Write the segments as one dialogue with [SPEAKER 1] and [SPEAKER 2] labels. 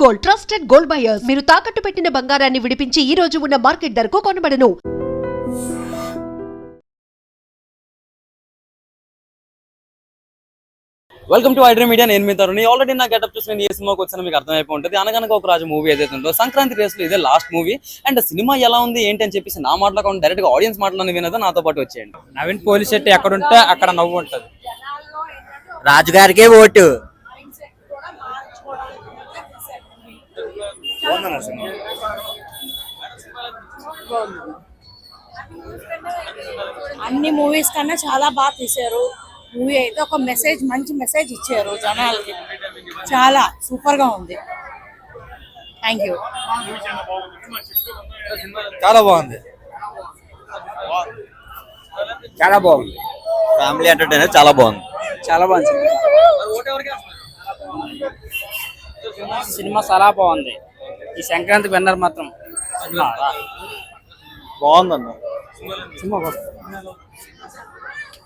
[SPEAKER 1] Gold, trusted gold buyers. మీరు తాకట్టు పెట్టిన బంగారాన్ని విడిపించి ఈ రోజు ఉన్న మార్కెట్ ధరకు కొనబడను.
[SPEAKER 2] Welcome to iDream media. నేను మీ తరుణ్. ఆల్రెడీ నా గెటప్ చూసి నేను ఏ సినిమాకి వచ్చానో మీకు అర్థమైపోయి ఉంటుంది. అనగనగా ఒక రాజు మూవీ ఏదైతే ఉందో సంక్రాంతి రేసులో ఇదే లాస్ట్ మూవీ. అండ్ సినిమా ఎలా ఉంది ఏంటి అని చెప్పేసి నా మాటలు డైరెక్ట్ గా ఆడియన్స్ మాటలను వినదో నాతో పాటు వచ్చేయండి.
[SPEAKER 3] నవీన్ పోలిశెట్టి ఎక్కడ ఉంటే అక్కడ నవ్వు ఉంటది.
[SPEAKER 4] రాజుగారికే ఓటు.
[SPEAKER 5] అన్ని మూవీస్ కన్నా చాలా బాగా తీశారు. మూవీ అయితే ఒక మెసేజ్, మంచి మెసేజ్ ఇచ్చారు జనాలకి. చాలా సూపర్ గా ఉంది. Thank you.
[SPEAKER 4] చాలా బాగుంది, చాలా బాగుంది. ఫ్యామిలీ ఎంటర్టైనర్ చాలా బాగుంది, చాలా బాగుంది.
[SPEAKER 3] సినిమా చాలా బాగుంది. ఈ సంక్రాంతి విన్నర్ మాత్రం
[SPEAKER 4] బాగుందన్న
[SPEAKER 2] సినిమా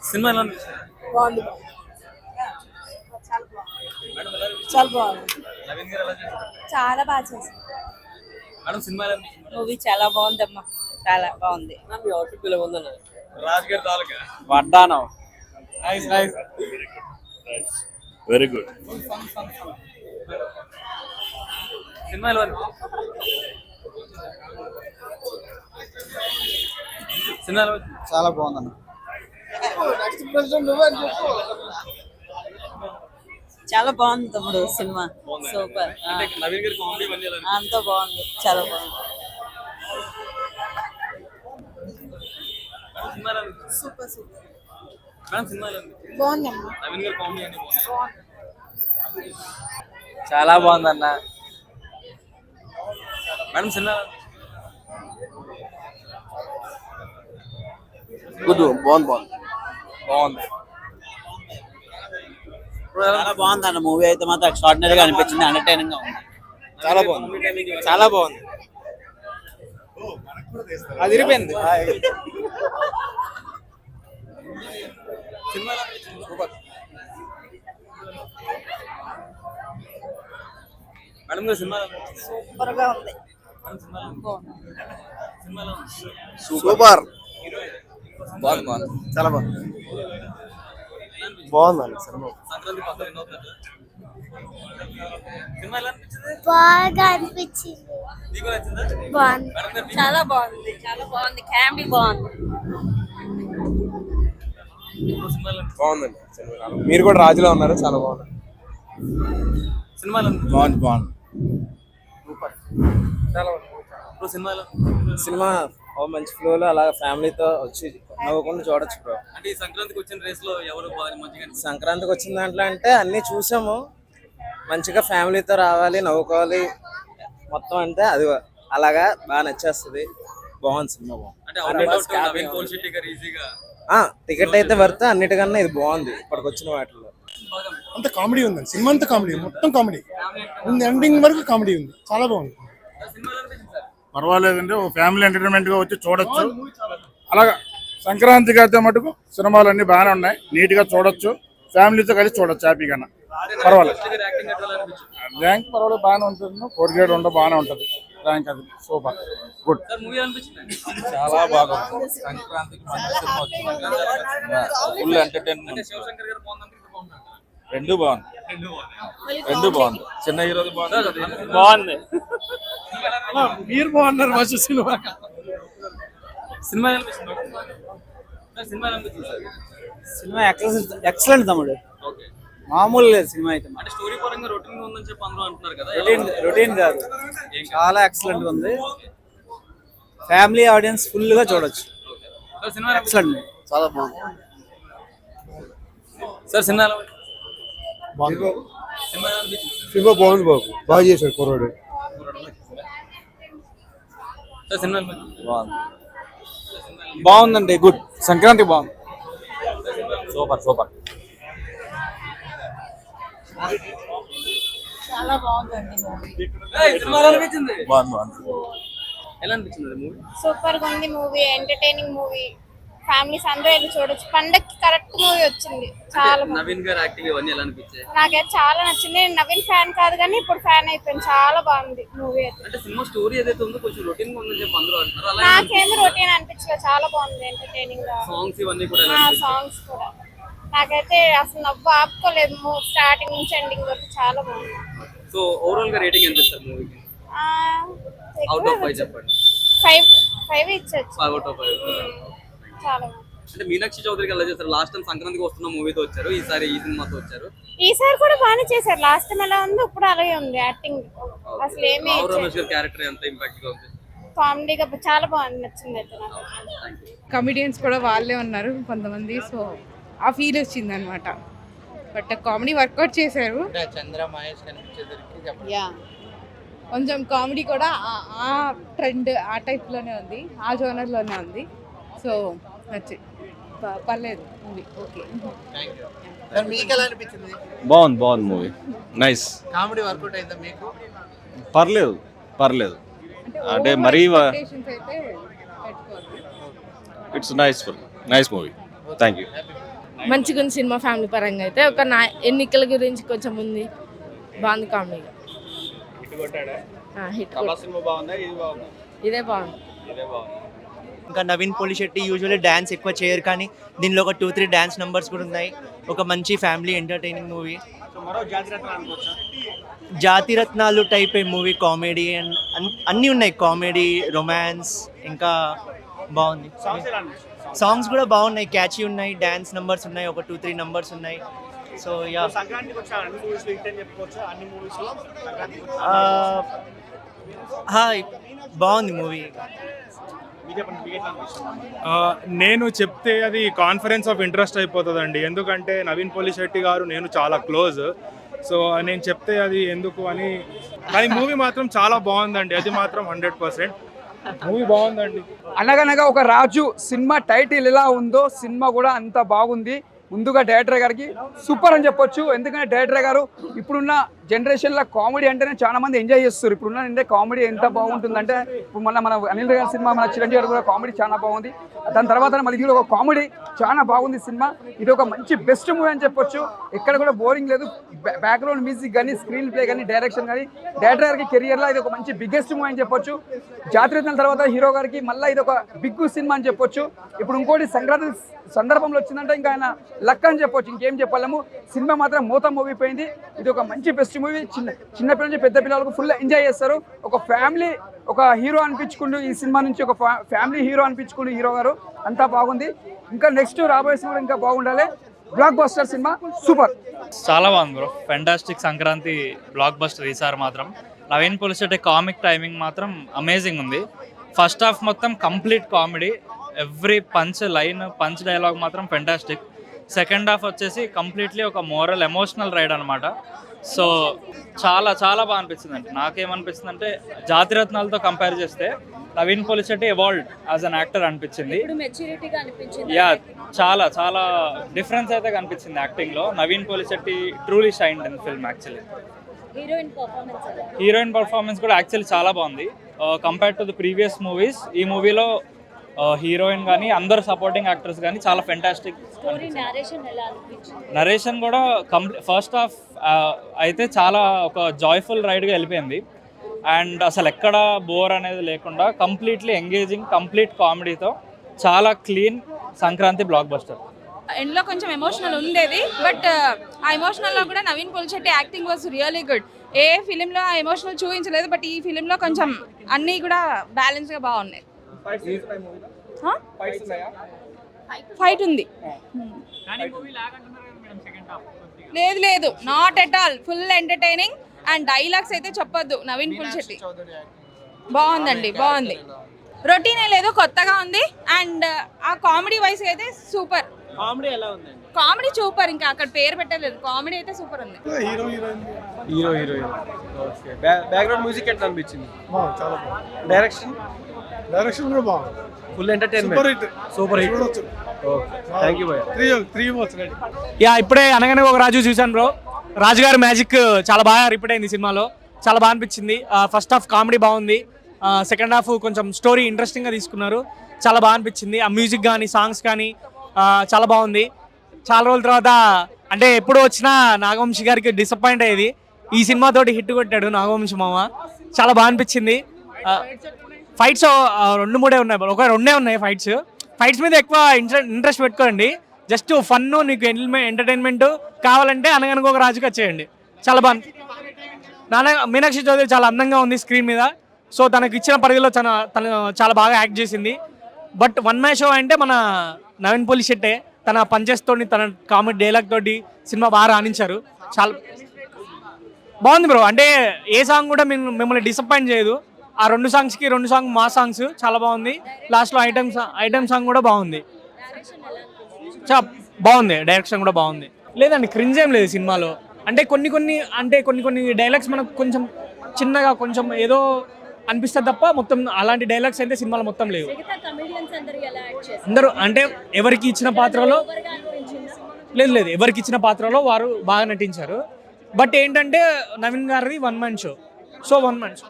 [SPEAKER 2] సినిమా ఎలా ఉంది?
[SPEAKER 5] బాగుంది, చాలా బాగుంది, చాలా బాగా చేశారు.
[SPEAKER 2] మేడం సినిమా ఎలా ఉంది?
[SPEAKER 5] మూవీ చాలా బాగుందమ్మా, చాలా బాగుంది.
[SPEAKER 2] రాజ్ గారి తాలూకా
[SPEAKER 3] వడ్డానం
[SPEAKER 2] nice nice
[SPEAKER 6] very good.
[SPEAKER 2] Cinema ఎలా ఉంది? సినిమా ఎలా ఉంది?
[SPEAKER 4] చాలా బాగుందన్న.
[SPEAKER 5] చాలా బాగుంది తమ్ముడు సినిమా. సూపర్.
[SPEAKER 2] అంటే నవీన్ గారి కామెడీ ఇవన్నీ ఎలా ఉంది?
[SPEAKER 5] అంతా బాగుంది, చాలా బాగుంది.
[SPEAKER 2] సినిమా ఎలా ఉంది?
[SPEAKER 5] సూపర్ సూపర్
[SPEAKER 2] మేడం సినిమా ఎలా ఉంది?
[SPEAKER 5] బాగుందమ్మా.
[SPEAKER 2] నవీన్ గారి కామెడీ అన్ని బాగుంది.
[SPEAKER 3] చాలా బాగుందన్న.
[SPEAKER 2] మేడం సినిమా ఎలా ఉంది?
[SPEAKER 4] బాగుంది బాగుంది
[SPEAKER 2] బాగుంది.
[SPEAKER 4] చాలా బాగుంది అన్న. మూవీ అయితే మాత్రం ఎక్స్ట్రాడినరీ గా అనిపించింది, ఎంటర్టైనింగ్ గా ఉంది. చాలా బాగుంది, చాలా బాగుంది.
[SPEAKER 3] అది ఇరిపోయింది.
[SPEAKER 2] సినిమా ఎలా ఉంది? సూపర్. మేడం గారి సినిమా ఎలా ఉంది?
[SPEAKER 5] సూపర్ గా ఉంది.
[SPEAKER 2] మేడం సినిమా ఎలా ఉంది? సినిమా ఎలా ఉంది?
[SPEAKER 4] సూపర్. బాగుంది బాగుంది, చాలా బాగుంది. బాగుందండి సినిమా.
[SPEAKER 2] సంక్రాంతి పక్కన ఎన్నో సినిమా ఎలా అనిపించింది?
[SPEAKER 7] బాగా అనిపించింది.
[SPEAKER 2] నీకు నచ్చిందా?
[SPEAKER 7] బాగుంది,
[SPEAKER 2] మేడం గారి
[SPEAKER 5] చాలా బాగుంది, చాలా బాగుంది. కామెడీ బాగుంది.
[SPEAKER 2] సినిమా ఎలా ఉంది?
[SPEAKER 3] బాగుందండి. మీరు కూడా రాజులో ఉన్నారు, చాలా బాగుంది.
[SPEAKER 2] సినిమా ఎలా ఉంది?
[SPEAKER 4] బాగుంది బాగుంది.
[SPEAKER 2] చాలా బాగుంది. ఇప్పుడు సినిమా ఎలా ఉంది?
[SPEAKER 3] సినిమా మంచి ఫ్లోలో అలా ఫ్యామిలీతో వచ్చి నవ్వుకుండా చూడొచ్చు బ్రో.
[SPEAKER 2] అంటే ఈ సంక్రాంతికి వచ్చిన రేస్ లో ఎవరు బాగా మంచిగా అనిపించింది?
[SPEAKER 3] సంక్రాంతికి వచ్చిన దాంట్లో అంటే అన్ని చూసాము. మంచిగా ఫ్యామిలీతో రావాలి, నవ్వుకోవాలి మొత్తం. అంటే అది అలాగా బాగా నచ్చేస్తుంది. బాగుంది సినిమా, బాగుంది.
[SPEAKER 2] అంటే అవుట్ నవీన్ పోలిశెట్టి గారు ఈజీగా
[SPEAKER 3] టికెట్ అయితే వర్త్. అన్నిటికన్నా ఇది బాగుంది ఇప్పటికి వచ్చిన వాటిలో.
[SPEAKER 8] అంత కామెడీ ఉందండి. సినిమా అంతా కామెడీ, మొత్తం కామెడీ ఉంది. ఎండింగ్ వరకు కామెడీ ఉంది, చాలా బాగుంది.
[SPEAKER 2] సినిమా ఎలా అనిపించింది సార్?
[SPEAKER 6] పర్వాలేదండి, ఓ ఫ్యామిలీ ఎంటర్టైన్మెంట్ గా వచ్చి చూడొచ్చు. అలాగా సంక్రాంతికి అయితే మటుకు సినిమాలు అన్ని బాగానే ఉన్నాయి, నీట్ గా చూడొచ్చు, ఫ్యామిలీతో కలిసి చూడొచ్చు హ్యాపీగా. పర్వాలేదు,
[SPEAKER 2] యాక్టింగ్ ఎట్లా అనిపించింది?
[SPEAKER 6] ర్యాంక్ పర్వాలేదు, బాగానే ఉంటుంది. కోరికేట్ ఉండదు, బాగానే ఉంటుంది ర్యాంక్. అది సూపర్ గుడ్.
[SPEAKER 2] సార్ మూవీ అనిపించింది?
[SPEAKER 4] చాలా బాగుంది. సంక్రాంతికి మంచి సినిమా వచ్చింది, ఫుల్ ఎంటర్టైన్మెంట్.
[SPEAKER 2] అంటే శివశంకర్ గారు బాగుందంటే ఇది బాగుందంట.
[SPEAKER 4] రెండు బాగుంది, రెండు బాగుంది. చిన్న హీరోలు
[SPEAKER 3] బాగుంది.
[SPEAKER 8] మీరు బాగున్నారు మంచి సినిమా.
[SPEAKER 2] సినిమా ఎలా అనిపించింది? సార్ సినిమా ఎలా అనిపించింది సార్?
[SPEAKER 3] సినిమా ఎక్సలెంట్ తమ్ముడు.
[SPEAKER 2] ఓకే.
[SPEAKER 3] మామూలు లేదు సినిమా అయితే.
[SPEAKER 2] అంటే స్టోరీ పరంగా రొటీన్ గా ఉందని చెప్పి అందరూ అంటున్నారు కదా.
[SPEAKER 3] రొటీన్ కాదు, చాలా ఎక్సలెంట్ ఉంది. ఫ్యామిలీ ఆడియన్స్ ఫుల్ గా చూడొచ్చు.
[SPEAKER 2] సార్ సినిమా ఎలా
[SPEAKER 3] ఎక్సలెంట్.
[SPEAKER 4] చాలా బాగుంది.
[SPEAKER 2] సార్ సినిమా ఎలా ఉంది?
[SPEAKER 8] బాగుంది,
[SPEAKER 2] సినిమా ఎలా అనిపించింది?
[SPEAKER 8] సినిమా బాగుంది బాబు, బాగా చేశాడు కుర్రాడు.
[SPEAKER 2] సార్ సినిమా ఎలా అనిపించింది?
[SPEAKER 3] బాగుందండి, గుడ్. సంక్రాంతి బాగుంది.
[SPEAKER 4] Super super.
[SPEAKER 5] చాలా బాగుందండి మూవీ.
[SPEAKER 2] సినిమా ఎలా అనిపించింది?
[SPEAKER 4] బాగుంది బాగుంది.
[SPEAKER 2] ఎలా అనిపించింది మూవీ?
[SPEAKER 7] సూపర్ గా ఉంది మూవీ, ఎంటర్టైనింగ్ మూవీ.
[SPEAKER 9] ఫ్యామిలీస్ అందరూ వెళ్ళి చూడొచ్చు. పండక్కి కరెక్ట్ మూవీ వచ్చింది. చాలా బాగుంది.
[SPEAKER 2] నవీన్ గారు యాక్టింగ్ ఇవన్నీ ఎలా అనిపించాయి?
[SPEAKER 9] నాకైతే చాలా నచ్చింది. నేను నవీన్ ఫ్యాన్ కాదు కానీ ఇప్పుడు ఫ్యాన్ అయిపోయాను. చాలా బాగుంది మూవీ అయితే.
[SPEAKER 2] అంటే సినిమా స్టోరీ ఏదైతే ఉందో కొంచెం రొటీన్ గా ఉందని చెప్పి అందరూ అంటున్నారు. అలా
[SPEAKER 9] నాకేమి రొటీన్ అనిపించలేదు. చాలా బాగుంది, ఎంటర్టైనింగ్ గా.
[SPEAKER 2] సాంగ్స్ ఇవన్నీ కూడా ఎలా అనిపించాయి?
[SPEAKER 9] సాంగ్స్ కూడా నాకైతే అసలు నవ్వు ఆపుకోలేదు. స్టార్టింగ్ నుంచి ఎండింగ్ వరకు చాలా బాగుంది.
[SPEAKER 2] సో ఓవరాల్ గా రేటింగ్ ఎంత ఇస్తారు మూవీకి? అవుట్ ఆఫ్ 5 చెప్పండి.
[SPEAKER 9] 5 ఇచ్చొచ్చు.
[SPEAKER 2] 5 అవుట్ ఆఫ్ 5.
[SPEAKER 9] చాలా బాగుంది.
[SPEAKER 2] అంటే మీనాక్షి చౌదరికి ఎలా చేస్తారు? లాస్ట్ టైం సంక్రాంతికి వస్తున్న మూవీతో వచ్చారు, ఈసారి ఈ సినిమాతో వచ్చారు.
[SPEAKER 9] ఈసారి కూడా బాగానే చేశారు. లాస్ట్ టైం ఎలా ఉంది ఇప్పుడు అలాగే ఉంది యాక్టింగ్. అసలు ఏమీ
[SPEAKER 2] రావు రమేష్ గారి క్యారెక్టర్ ఎంత ఇంపాక్ట్ గా ఉంది?
[SPEAKER 9] కామెడీగా చాలా బాగుంది, నచ్చింది అయితే నాకు.
[SPEAKER 5] కమిడియన్స్ కూడా వాళ్ళే ఉన్నారు కొంతమంది, సో ఆ ఫీల్ వచ్చింది అనమాట. బట్ కామెడీ వర్కౌట్ చేశారు. కొంచెం కామెడీ కూడా ఆ ట్రెండ్ ఆ టైప్లోనే ఉంది, ఆ జోనర్లోనే ఉంది. సో నచ్చి పర్లేదు మూవీ. ఓకే.
[SPEAKER 8] మీకు ఎలా అనిపించింది?
[SPEAKER 10] బాగుంది మూవీ, నైస్.
[SPEAKER 8] కామెడీ వర్కౌట్ అయిందా మీకు?
[SPEAKER 10] పర్లేదు అంటే మరీ
[SPEAKER 5] Expectations అయితే పెట్టుకోవద్దు.
[SPEAKER 10] It's nice movie. Thank you.
[SPEAKER 5] మంచిగా ఉంది సినిమా. ఫ్యామిలీ పరంగా అయితే ఒక ఎన్నికల గురించి కొంచెం ఉంది. బాగుంది కామెడీగా. హిట్ ఇదే బాగుంది.
[SPEAKER 3] ఇంకా నవీన్ పోలిశెట్టి యూజువల్లీ డ్యాన్స్ ఎక్కువ చేయరు, కానీ దీనిలో ఒక 2-3 డ్యాన్స్ నెంబర్స్ కూడా ఉన్నాయి. ఒక మంచి family entertaining movie. Jathi Ratnalu type ఏ మూవీ. కామెడీ అండ్ అన్నీ ఉన్నాయి, కామెడీ, రొమాన్స్, ఇంకా బాగుంది. సాంగ్స్ కూడా బాగున్నాయి, క్యాచీ ఉన్నాయి, డ్యాన్స్ నెంబర్స్ ఉన్నాయి, ఒక 2-3 నెంబర్స్ ఉన్నాయి. సో యా, బాగుంది మూవీ.
[SPEAKER 6] నేను చెప్తే అది కాన్ఫరెన్స్ ఆఫ్ ఇంట్రెస్ట్ అయిపోతుందండి, ఎందుకంటే నవీన్ పోలిశెట్టి గారు నేను చాలా క్లోజ్. సో నేను చెప్తే అది ఎందుకు అని, కానీ మూవీ మాత్రం చాలా బాగుందండి, అది మాత్రం 100% మూవీ బాగుందండి.
[SPEAKER 11] అనగనగా ఒక రాజు సినిమా టైటిల్ ఎలా ఉందో సినిమా కూడా అంత బాగుంది. ముందుగా డైరెక్టర్ గారికి సూపర్ అని చెప్పొచ్చు. ఎందుకంటే డైరెక్టర్ గారు ఇప్పుడున్న జనరేషన్లో కామెడీ అంటేనే చాలా మంది ఎంజాయ్ చేస్తారు. ఇప్పుడున్న కామెడీ ఎంత బాగుంటుందంటే, ఇప్పుడు మన అనిల్ గారి సినిమా, మన చిరంజీవి గారు కూడా కామెడీ చాలా బాగుంది. దాని తర్వాత మళ్ళీ ఇది ఒక కామెడీ చాలా బాగుంది సినిమా. ఇది ఒక మంచి బెస్ట్ మూవీ అని చెప్పొచ్చు. ఎక్కడ కూడా బోరింగ్ లేదు. బ్యాక్గ్రౌండ్ మ్యూజిక్ కానీ, స్క్రీన్ ప్లే కానీ, డైరెక్షన్ కానీ, డైరెక్టర్ గారికి కెరియర్లో ఇది ఒక మంచి బిగ్గెస్ట్ మూవీ అని చెప్పొచ్చు. జాతిరత్నాల తర్వాత హీరో గారికి మళ్ళీ ఇది ఒక బిగ్ సినిమా అని చెప్పొచ్చు. ఇప్పుడు ఇంకోటి సంక్రాంతి సందర్భంలో వచ్చిందంటే ఇంకా ఆయన లక్ అని చెప్పొచ్చు, ఇంకేం చెప్పలేము. సినిమా మాత్రం మూత మోగిపోయింది. ఇది ఒక మంచి బెస్ట్ మూవీ. చిన్నపిల్లల నుంచి పెద్ద పిల్లలకు ఫుల్ ఎంజాయ్ చేస్తారు. ఒక ఫ్యామిలీ, ఒక హీరో అనిపించుకుంటూ ఈ సినిమా నుంచి ఒక ఫ్యామిలీ హీరో అనిపించుకుంటూ హీరో గారు అంతా బాగుంది. ఇంకా నెక్స్ట్ రాబోయే సినిమా ఇంకా బాగుండాలి. బ్లాక్ బస్టర్ సినిమా సూపర్,
[SPEAKER 12] చాలా బాగుంది bro. Fantastic Sankranti block buster ఈసారి మాత్రం. నవీన్ పోలిశెట్టి కామిక్ టైమింగ్ మాత్రం అమేజింగ్ ఉంది. ఫస్ట్ హాఫ్ మొత్తం complete comedy, every punch dialogue మాత్రం ఫెంటాస్టిక్. సెకండ్ హాఫ్ వచ్చేసి కంప్లీట్లీ ఒక మోరల్ ఎమోషనల్ రైడ్ అనమాట. సో చాలా చాలా బాగా అనిపించింది అండి. నాకేమనిపిస్తుంది అంటే, జాతిరత్నాలతో కంపేర్ చేస్తే Naveen Polishetty evolved as an actor అనిపించింది. యా, చాలా చాలా డిఫరెన్స్ అయితే కనిపించింది యాక్టింగ్లో. Naveen Polishetty truly shined in film actually. Heroine performance కూడా యాక్చువల్లీ చాలా బాగుంది compared to the previous movies. ఈ మూవీలో హీరోయిన్ కానీ అందరు సపోర్టింగ్ యాక్టర్స్ కానీ చాలా ఫెంటాస్టిక్. నరేషన్ కూడా ఫస్ట్ హాఫ్ అయితే చాలా ఒక జాయ్ఫుల్ రైడ్గా వెళ్ళిపోయింది. అండ్ అసలు ఎక్కడ బోర్ అనేది లేకుండా కంప్లీట్లీ ఎంగేజింగ్, కంప్లీట్ కామెడీతో చాలా క్లీన్ సంక్రాంతి బ్లాక్ బస్టర్.
[SPEAKER 5] ఎండ్లో కొంచెం ఎమోషనల్ ఉండేది, బట్ ఆ ఎమోషనల్లో కూడా Naveen Polishetty acting was really good. ఏ ఫిలింలో ఆ ఎమోషనల్ చూపించలేదు, బట్ ఈ ఫిలింలో కొంచెం అన్నీ కూడా బ్యాలెన్స్గా బాగున్నాయి. ఫైట్ ఉంది, లేదు not at all, full entertaining. And dialogues అయితే చెప్పొద్దు. నవీన్ పోలిశెట్టి బాగుందండి, బాగుంది. రొటీనే లేదు, కొత్తగా ఉంది. అండ్ ఆ కామెడీ వైస్ అయితే సూపర్.
[SPEAKER 3] కామెడీ ఎలా ఉంది?
[SPEAKER 5] కామెడీ సూపర్, ఇంకా అక్కడ పేరు పెట్టలేదు. కామెడీ అయితే సూపర్ ఉంది.
[SPEAKER 3] Heroine okay. బ్యాక్గ్రౌండ్ మ్యూజిక్ ఎట్లా అనిపించింది?
[SPEAKER 8] చాలా బాగుంది.
[SPEAKER 3] డైరెక్షన్
[SPEAKER 8] కూడా బాగుంది.
[SPEAKER 3] Full entertainment, super hit. Okay, thank you భయ్యా.
[SPEAKER 11] యా, ఇప్పుడే అనగానే ఒక రాజు చూశాను బ్రో. రాజుగారి మ్యాజిక్ చాలా బాగా రిపీట్ అయింది సినిమాలో. చాలా బాగా అనిపించింది. ఫస్ట్ హాఫ్ కామెడీ బాగుంది,
[SPEAKER 13] సెకండ్ హాఫ్ కొంచెం స్టోరీ ఇంట్రెస్టింగ్గా తీసుకున్నారు, చాలా బాగా అనిపించింది. ఆ మ్యూజిక్ కానీ సాంగ్స్ కానీ చాలా బాగుంది. చాలా రోజుల తర్వాత అంటే ఎప్పుడు వచ్చినా నాగవంశి గారికి డిసప్పాయింట్ అయ్యేది, ఈ సినిమాతోటి హిట్ కొట్టాడు నాగవంశి మామ, చాలా బాగా అనిపించింది. ఫైట్స్ 2-3 ఉన్నాయి, ఒక 2 ఉన్నాయి ఫైట్స్ మీద ఎక్కువ ఇంట్రెస్ట్ పెట్టుకోండి. జస్ట్ ఫన్, నీకు ఎంటర్టైన్మెంట్ కావాలంటే అనగనగా ఒక రాజుకి వచ్చేయండి, చాలా బాగుంది. మీనాక్షి చౌదరి చాలా అందంగా ఉంది స్క్రీన్ మీద, సో తనకు ఇచ్చిన పరిధిలో తను చాలా బాగా యాక్ట్ చేసింది. బట్ వన్ మ్యాన్ షో అంటే మన నవీన్ పోలిశెట్టే, తన పంచెస్ తోటి తన కామెడీ డైలాగ్ తోటి సినిమా బాగా రాణించారు, చాలా బాగుంది బ్రో. అంటే ఏ సాంగ్ కూడా మిమ్మల్ని డిసప్పాయింట్ చేయదు. ఆ 2 సాంగ్ మా సాంగ్స్ చాలా బాగుంది. లాస్ట్లో ఐటమ్ సాంగ్ కూడా బాగుంది, చాలా బాగుంది. డైరెక్షన్ కూడా బాగుంది. లేదండి క్రింజ్ ఏం లేదు సినిమాలో. అంటే కొన్ని డైలాగ్స్ మనకు కొంచెం చిన్నగా కొంచెం ఏదో అనిపిస్తుంది తప్ప మొత్తం అలాంటి డైలాగ్స్ అయితే సినిమాలో మొత్తం లేవు. అందరూ అంటే ఎవరికి ఇచ్చిన పాత్రలో లేదు ఎవరికి ఇచ్చిన పాత్రలో వారు బాగా నటించారు. బట్ ఏంటంటే నవీన్ గారిది 1 man show. So 1 man show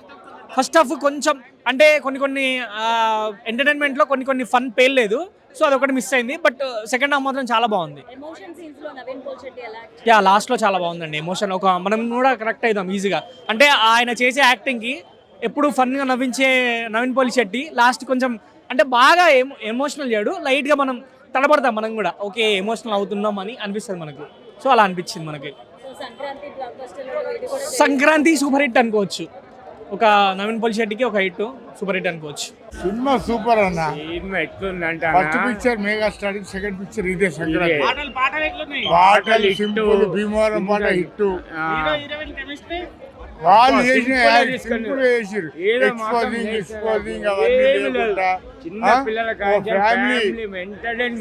[SPEAKER 13] first half కొంచెం అంటే కొన్ని ఎంటర్టైన్మెంట్లో కొన్ని ఫన్ పేర్లేదు, సో అదొకటి మిస్ అయింది. బట్ సెకండ్ హాఫ్ మాత్రం చాలా బాగుంది. లాస్ట్లో చాలా బాగుందండి ఎమోషన్. మనం కూడా కరెక్ట్ అవుతాం ఈజీగా. అంటే ఆయన చేసే యాక్టింగ్కి ఎప్పుడు ఫన్గా నవ్వించే నవీన్ పోలిశెట్టి లాస్ట్ కొంచెం అంటే బాగా ఎమోషనల్ చేయడు, లైట్గా మనం తడబడతాం, మనం కూడా ఓకే ఎమోషనల్ అవుతున్నాం అని అనిపిస్తుంది మనకు. సో అలా అనిపించింది మనకి. సంక్రాంతి సూపర్ హిట్ అనుకోవచ్చు, ఒక నవీన్ పోలిశెట్టికి ఒక హిట్, సూపర్ హిట్ అనుకోవచ్చు.
[SPEAKER 8] సినిమా సూపర్ అన్న. First picture mega star, second picture ఇదే సంక్రాంతి. పాటలు సింపుల్, భీమవరం పాట హిట్. వాళ్ళు చేసిన సింపుల్ చేసిరు, ఎక్స్పోజింగ్ అవన్నీ లేకుండా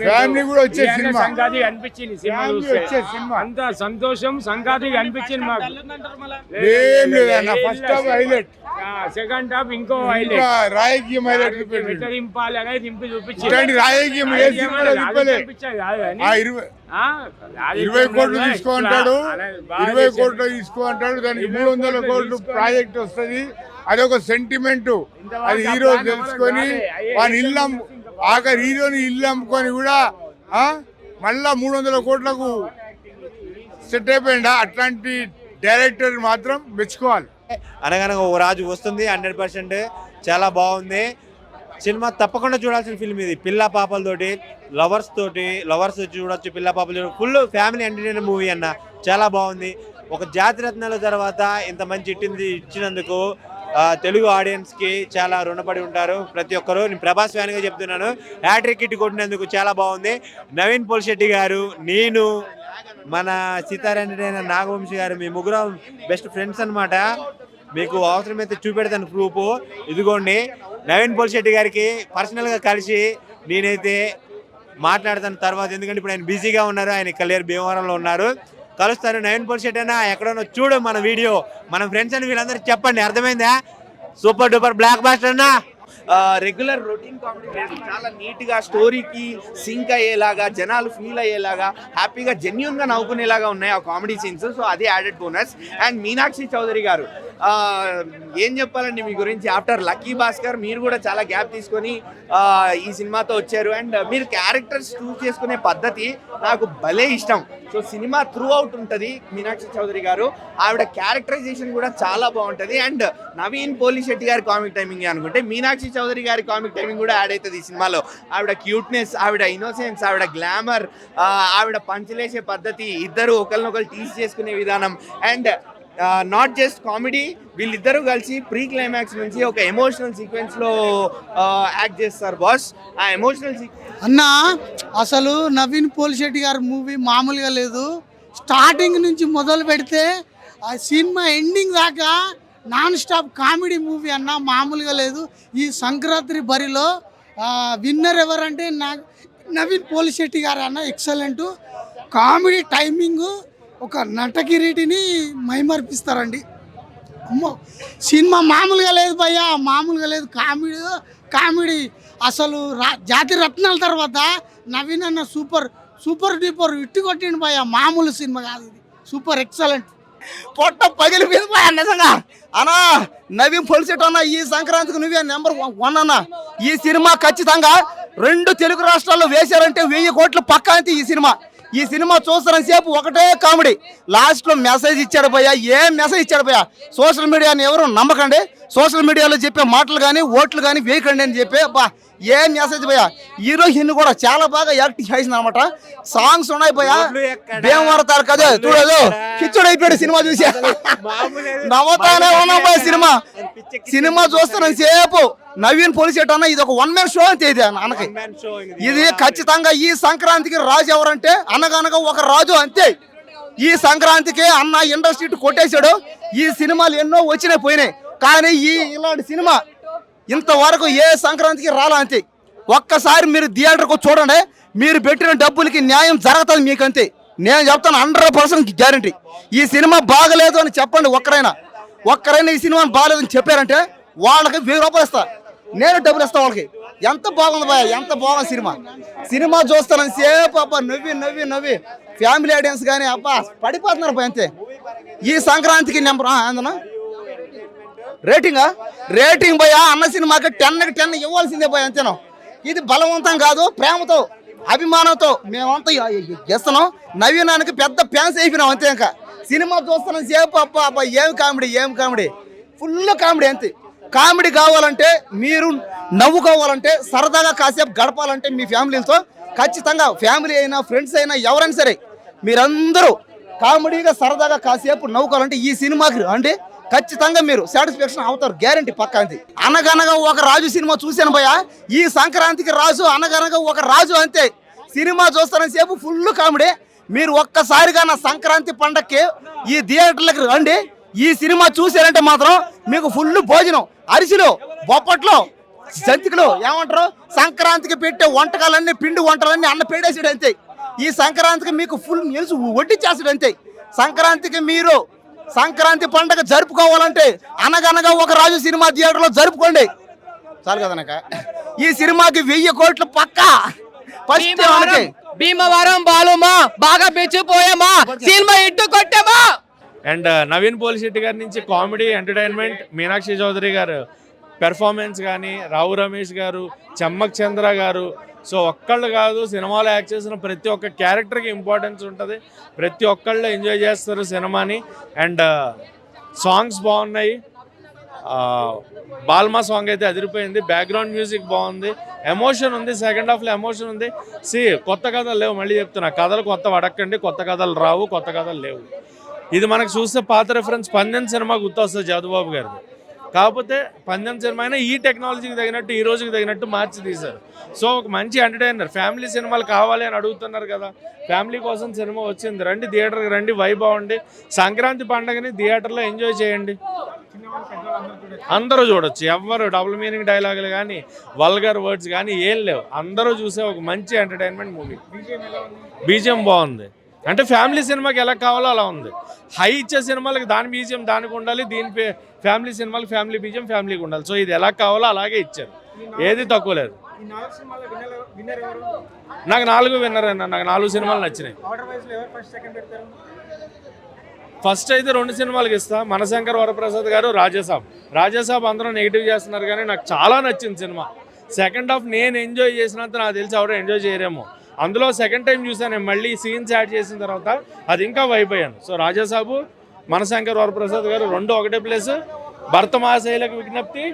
[SPEAKER 8] ఫ్యామిలీ కూడా వచ్చే సినిమా.
[SPEAKER 14] సంక్రాంతి అనిపించింది సినిమా, అంత సంతోషం సంక్రాంతి అనిపించింది మాకు.
[SPEAKER 8] ఏం లేదన్న, first half highlight,
[SPEAKER 14] second half ఇంకో
[SPEAKER 8] రాజకీయం హైలైట్
[SPEAKER 14] దింపాలి అనేది దింపి చూపించింది.
[SPEAKER 8] రాజకీయం 20 కోట్లు తీసుకోంటాడు, 20 కోట్లు తీసుకోంటాడు, దానికి 300 కోట్లు ప్రాజెక్ట్ వస్తుంది. అదొక సెంటిమెంట్. అది హీరో తెలుసుకొని వాని ఆఖరి హీరోని ఇల్లు అమ్ముకొని కూడా మళ్ళా 300 కోట్లకు సెట్ అయిపోయిందా. అట్లాంటి డైరెక్టర్ మాత్రం మెచ్చుకోవాలి.
[SPEAKER 3] అనగనగా ఓ రాజు వస్తుంది, 100% చాలా బాగుంది సినిమా. తప్పకుండా చూడాల్సిన ఫిల్మ్ ఇది. పిల్ల పాపలతోటి, లవర్స్ చూడొచ్చు, పిల్ల పాపలు ఫుల్ ఫ్యామిలీ ఎంటర్టైనర్ మూవీ అన్న, చాలా బాగుంది. ఒక జాతిరత్నాల తర్వాత ఇంత మంచి ఇచ్చినందుకు తెలుగు ఆడియన్స్కి చాలా రుణపడి ఉంటారు ప్రతి ఒక్కరు. నేను ప్రభాస్ ఫ్యాన్గా చెప్తున్నాను, హ్యాట్రిక్ హిట్ కొట్టినందుకు చాలా బాగుంది. నవీన్ పోలిశెట్టి గారు, నేను, మన సితార్ ఎంటర్టైనర్ నాగవంశి గారు, మీ ముగ్గురం బెస్ట్ ఫ్రెండ్స్ అనమాట. మీకు అవసరమైతే చూపెడతాను ప్రూఫ్, ఇదిగోండి. నవీన్ పోలిశెట్టి గారికి పర్సనల్గా కలిసి నేనైతే మాట్లాడతాను తర్వాత, ఎందుకంటే ఇప్పుడు ఆయన బిజీగా ఉన్నారు, ఆయన కళ్యాణ్ భీమవరంలో ఉన్నారు. కలుస్తారు. నవీన్ పోలిశెట్టి అన్న ఎక్కడన్నా చూడు మన వీడియో, మన ఫ్రెండ్స్ అని వీళ్ళందరూ చెప్పండి, అర్థమైందా? సూపర్ డూపర్ బ్లాక్ బాస్టర్ అన్న.
[SPEAKER 15] రెగ్యులర్ రొటీన్ కామెడీ చాలా నీట్గా స్టోరీకి సింక్ అయ్యేలాగా, జనాలు ఫీల్ అయ్యేలాగా, హ్యాపీగా జెన్యున్గా నవ్వుకునేలాగా ఉన్నాయి ఆ కామెడీ సీన్స్. సో అది added bonus. And Meenakshi Chaudhary గారు, ఏం చెప్పాలండి మీ గురించి? ఆఫ్టర్ లక్కీ భాస్కర్ మీరు కూడా చాలా గ్యాప్ తీసుకొని ఈ సినిమాతో వచ్చారు. అండ్ మీరు క్యారెక్టర్స్ చూస్ చేసుకునే పద్ధతి నాకు భలే ఇష్టం. సో సినిమా త్రూ అవుట్ ఉంటుంది మీనాక్షి చౌదరి గారు, ఆవిడ క్యారెక్టరైజేషన్ కూడా చాలా బాగుంటుంది. అండ్ నవీన్ పోలిశెట్టి గారి కామిక్ టైమింగ్ అనుకుంటే మీనాక్షి చౌదరి గారి కామిక్ టైమింగ్ కూడా యాడ్ అవుతుంది ఈ సినిమాలో. ఆవిడ క్యూట్నెస్, ఆవిడ ఇన్నోసెన్స్, ఆవిడ గ్లామర్, ఆవిడ పంచలేసే పద్ధతి, ఇద్దరు ఒకరినొకరు టీస్ చేసుకునే విధానం, అండ్ నాట్ జస్ట్ కామెడీ, వీళ్ళిద్దరూ కలిసి ప్రీ క్లైమాక్స్ నుంచి ఒక ఎమోషనల్ సీక్వెన్స్లో యాక్ట్ చేస్తారు బాస్. ఆ ఎమోషనల్
[SPEAKER 16] అన్న అసలు నవీన్ పోలిశెట్టి గారి మూవీ మామూలుగా లేదు. స్టార్టింగ్ నుంచి మొదలు పెడితే ఆ సినిమా ఎండింగ్ దాకా నాన్ స్టాప్ కామెడీ మూవీ అన్న, మామూలుగా లేదు. ఈ సంక్రాంతి బరిలో విన్నర్ ఎవరంటే నవీన్ పోలిశెట్టి గారు అన్న. ఎక్సలెంట్ కామెడీ టైమింగ్, ఒక నటకిరీటిని మైమర్పిస్తారండి. అమ్మో సినిమా మామూలుగా లేదు భయ్యా, మామూలుగా లేదు. కామెడీ అసలు జాతి రత్నాల తర్వాత నవీన్ అన్న సూపర్ డూపర్ ఇట్టు కొట్టిండు భయ్యా, మామూలు సినిమా కాదు ఇది. Super excellent.
[SPEAKER 17] పొట్ట పగిలిపోయింది నిజంగా అన్నా. నవీన్ పొలిసెట్ అన్న ఈ సంక్రాంతికి నువ్వే నెంబర్ 1 అన్న. ఈ సినిమా ఖచ్చితంగా 2 తెలుగు రాష్ట్రాల్లో వేశారంటే 1000 కోట్లు పక్కా అంతే. ఈ సినిమా చూస్తున్న సేపు ఒకటే కామెడీ. లాస్ట్ లో మెసేజ్ ఇచ్చాడు భయ్యా. ఏం మెసేజ్ ఇచ్చాడు భయ్యా? సోషల్ మీడియాని ఎవరు నమ్మకండి, సోషల్ మీడియాలో చెప్పే మాటలు కానీ ఓట్లు కానీ వేయకండి అని చెప్పి బా ఏం మెసేజ్ భయ్యా. హీరోయిన్ కూడా చాలా బాగా యాక్టింగ్ చేసింది అనమాట. సాంగ్స్ ఉన్నాయి భయ్యా. భీమవరతారు కదా చూడదు కిచ్చుడు అయిపోయాడు సినిమా చూసి. నవ్వుతానే ఉన్నాం భయ్య. సినిమా చూస్తున్న సేపు నవీన్ పొలిసెట్ అన్న ఇది ఒక 1 man షో అంతే. ఇది అన్నకి ఇది ఖచ్చితంగా ఈ సంక్రాంతికి రాజు ఎవరంటే అనగనగా ఒక రాజు అంతే. ఈ సంక్రాంతికి అన్న ఇండస్ట్రీ కొట్టేశాడు. ఈ సినిమాలు ఎన్నో వచ్చినాయి పోయినాయి, కానీ ఇలాంటి సినిమా ఇంతవరకు ఏ సంక్రాంతికి రాలా అంతే. ఒక్కసారి మీరు థియేటర్కు చూడండి, మీరు పెట్టిన డబ్బులకి న్యాయం జరుగుతుంది మీకు అంతే. నేను చెప్తాను 100% గ్యారంటీ. ఈ సినిమా బాగలేదు అని చెప్పండి ఒక్కరైనా ఈ సినిమా బాగలేదని చెప్పారంటే వాళ్ళకి 1000 రూపాయలు ఇస్తా, నేను డబ్బులు ఇస్తా వాళ్ళకి. ఎంత బాగుంది భయ, ఎంత బాగుంది సినిమా చూస్తానని సేపు అబ్బా నవ్వి ఫ్యామిలీ ఆడియన్స్ కానీ అబ్బా పడిపోతున్నారు భయ అంతే. ఈ సంక్రాంతికి నెంబర్ ఏందన్నా రేటింగ్ భయ అన్న సినిమాకి 10కి 10 ఇవ్వాల్సిందే భయ అంతేనా. ఇది బలవంతం కాదు, ప్రేమతో అభిమానంతో మేమంతా చేస్తున్నాం. నవీనానికి పెద్ద ఫ్యాన్స్ అయిపోయినాం అంతే. ఇంకా సినిమా చూస్తున్నాం సేపు అబ్బా ఏం కామెడీ ఫుల్ కామెడీ అంతే. కామెడీ కావాలంటే, మీరు నవ్వు కావాలంటే, సరదాగా కాసేపు గడపాలంటే మీ ఫ్యామిలీతో ఖచ్చితంగా ఫ్యామిలీ అయినా ఫ్రెండ్స్ అయినా ఎవరైనా సరే మీరందరూ కామెడీగా సరదాగా కాసేపు నవ్వుకోవాలంటే ఈ సినిమాకి రండి. ఖచ్చితంగా మీరు సాటిస్ఫాక్షన్ అవుతారు, గ్యారంటీ పక్కా అంతే. అనగనగా ఒక రాజు సినిమా చూశాను భయ్య. ఈ సంక్రాంతికి రాజు అనగనగా ఒక రాజు అంతే. సినిమా చూస్తారని సేపు ఫుల్ కామెడీ. మీరు ఒక్కసారిగా నా సంక్రాంతి పండక్కి ఈ థియేటర్లకు రండి. ఈ సినిమా చూసారంటే మాత్రం మీకు ఫుల్ భోజనం, అరిసెలు, బొప్పట్లు, జంతికలు ఏమంటారు సంక్రాంతికి పెట్టే వంటకాలన్నీ పిండి వంటలన్నీ అన్న పేడేసాడు అంతే. ఈ సంక్రాంతికి మీకు ఫుల్ నిలుసు వడ్డిచ్చేసాడు అంతే. సంక్రాంతికి మీరు సంక్రాంతి పండగ జరుపుకోవాలంటే అనగనగా ఒక రాజు సినిమా థియేటర్లో జరుపుకోండి చాలు కదనక. ఈ సినిమాకి 1000 కోట్లు పక్కా. ఫస్ట్
[SPEAKER 13] భీమవరం బాలుమా బాగా పెంచిపోయామా, సినిమా ఇట్టు కొట్టామా.
[SPEAKER 14] అండ్ నవీన్ పోలిశెట్టి గారి నుంచి కామెడీ, ఎంటర్టైన్మెంట్, మీనాక్షి చౌదరి గారు పెర్ఫార్మెన్స్ కానీ, రావు రమేష్ గారు, చెమ్మక్ చంద్ర గారు, సో ఒక్కళ్ళు కాదు సినిమాలో యాక్ట్ చేసిన ప్రతి ఒక్క క్యారెక్టర్కి ఇంపార్టెన్స్ ఉంటుంది. ప్రతి ఒక్కళ్ళు ఎంజాయ్ చేస్తారు సినిమాని. అండ్ సాంగ్స్ బాగున్నాయి. బాల్మా సాంగ్ అయితే అదిరిపోయింది. బ్యాక్గ్రౌండ్ మ్యూజిక్ బాగుంది. ఎమోషన్ ఉంది, సెకండ్ హాఫ్లో ఎమోషన్ ఉంది. కొత్త కథలు లేవు, మళ్ళీ చెప్తున్నా, కథలు కొత్త అడక్కండి, కొత్త కథలు రావు, కొత్త కథలు లేవు. ఇది మనకు చూస్తే పాత రెఫరెన్స్ పందెం సినిమా గుర్తొస్తుంది జాదుబాబు గారిది. కాకపోతే పందెం సినిమా అయినా ఈ టెక్నాలజీకి తగినట్టు, ఈ రోజుకి తగినట్టు మార్చి తీశారు. సో ఒక మంచి ఎంటర్టైనర్. ఫ్యామిలీ సినిమాలు కావాలి అని అడుగుతున్నారు కదా, ఫ్యామిలీ కోసం సినిమా వచ్చింది. రండి థియేటర్కి రండి, వైబ్ అవ్వండి. సంక్రాంతి పండుగని థియేటర్లో ఎంజాయ్ చేయండి. అందరూ చూడొచ్చు. ఎవ్వరు డబుల్ మీనింగ్ డైలాగులు కానీ, వల్గర్ వర్డ్స్ కానీ ఏం లేవు. అందరూ చూసే ఒక మంచి ఎంటర్టైన్మెంట్ మూవీ. బీజిఎం బాగుంది. అంటే ఫ్యామిలీ సినిమాకి ఎలా కావాలో అలా ఉంది. హై ఇచ్చే సినిమాలకి దాని బీజిఎం దానికి ఉండాలి, దీని ఫ్యామిలీ సినిమాలకి ఫ్యామిలీ బీజిఎం ఫ్యామిలీకి ఉండాలి. సో ఇది ఎలా కావాలో అలాగే ఇచ్చారు, ఏది తక్కువ లేదు. నాకు 4 విన్నర్ అన్న, నాకు 4 సినిమాలు నచ్చినాయి. ఫస్ట్ అయితే 2 సినిమాలకి ఇస్తా. మనశంకర్ వరప్రసాద్ గారు, రాజాసాబ్ అందరూ నెగిటివ్ చేస్తున్నారు కానీ నాకు చాలా నచ్చింది సినిమా. సెకండ్ హాఫ్ నేను ఎంజాయ్ చేసినంత నాకు తెలిసి ఎవరు ఎంజాయ్ చేయరేమో. అందులో సెకండ్ టైం చూసాను మళ్ళీ సీన్స్ యాడ్ చేసిన తర్వాత, అది ఇంకా వైబ్ అయ్యాను. సో రాజాసాబు, మనశంకర్ వరప్రసాద్ గారు 2 ఒకటే ప్లేస్. భర్త మహాశైలకు విజ్ఞప్తి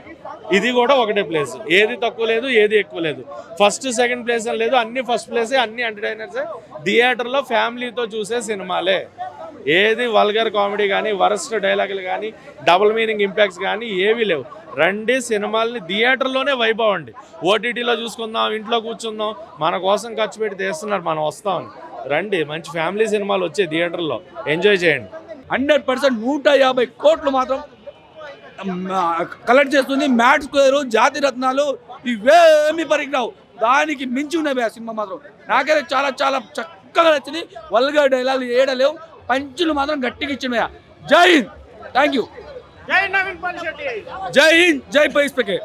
[SPEAKER 14] ఇది కూడా ఒకటే ప్లేస్. ఏది తక్కువ లేదు, ఏది ఎక్కువ లేదు. ఫస్ట్ సెకండ్ ప్లేస్ అని లేదు, అన్ని ఫస్ట్ ప్లేసే, అన్ని ఎంటర్టైనర్సే. థియేటర్లో ఫ్యామిలీతో చూసే సినిమాలే. ఏది వల్గర్ కామెడీ కానీ, వరస్ట్ డైలాగులు కానీ, డబుల్ మీనింగ్ ఇంపాక్ట్స్ కానీ ఏవీ లేవు. రండి సినిమాల్ని థియేటర్లోనే వైబ్ అవ్వండి. ఓటీటీలో చూసుకుందాం, ఇంట్లో కూర్చుందాం, మన కోసం ఖర్చు పెట్టి తీస్తున్నారు, మనం వస్తామని. రండి, మంచి ఫ్యామిలీ సినిమాలు వచ్చే థియేటర్లో ఎంజాయ్ చేయండి.
[SPEAKER 11] 100% 150 కోట్లు మాత్రం కలెక్ట్ చేస్తుంది. మ్యాట్ స్క్వేర్, జాతి రత్నాలు ఇవేమి పరిగినావు, దానికి మించి ఉన్నాయి ఆ సినిమా మాత్రం. నాకైతే చాలా చాలా చక్కగా నచ్చింది. వల్గర్ డైలాగ్ ఏడలేవు, పంచులు మాత్రం గట్టిగా ఇచ్చినాయా. జై హింద్, థ్యాంక్ యూ. జై హింద్, జై పైస్పెకే.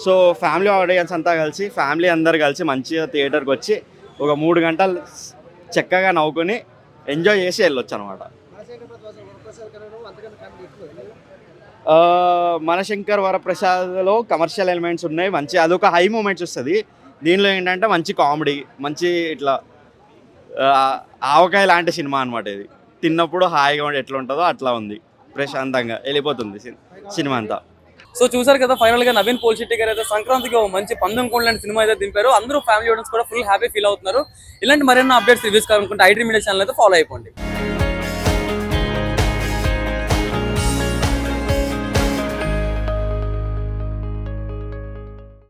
[SPEAKER 18] సో ఫ్యామిలీ ఆడియన్స్ అంతా కలిసి, ఫ్యామిలీ అందరు కలిసి మంచిగా థియేటర్కి వచ్చి ఒక 3 గంటలు చక్కగా నవ్వుకొని ఎంజాయ్ చేసి వెళ్ళొచ్చు అనమాట. మనశంకర్ వరప్రసాద్లో కమర్షియల్ ఎలిమెంట్స్ ఉన్నాయి, మంచి అదొక హై మూమెంట్స్ వస్తుంది. దీనిలో ఏంటంటే మంచి కామెడీ, మంచి ఇట్లా ఆవకాయ లాంటి సినిమా అనమాట. ఇది తిన్నప్పుడు హాయిగా ఎట్లా ఉంటుందో అట్లా ఉంది, ప్రశాంతంగా వెళ్ళిపోతుంది సినిమా అంతా.
[SPEAKER 2] సో చూసారు కదా, ఫైనల్ గా నవీన్ పోలిశెట్టి గారు అయితే సంక్రాంతికి ఒక మంచి పందెం కోడి లాంటి సినిమా అయితే దింపారు. అందరూ ఫ్యామిలీ ఆడియన్స్ కూడా ఫుల్ హ్యాపీ ఫీల్ అవుతున్నారు. ఇలాంటి మరిన్ని అప్డేట్స్ రివ్యూస్ కావాలనుకుంటే ఐడ్రీ మీడియా ఛానల్ అయితే ఫాలో అయిపోండి.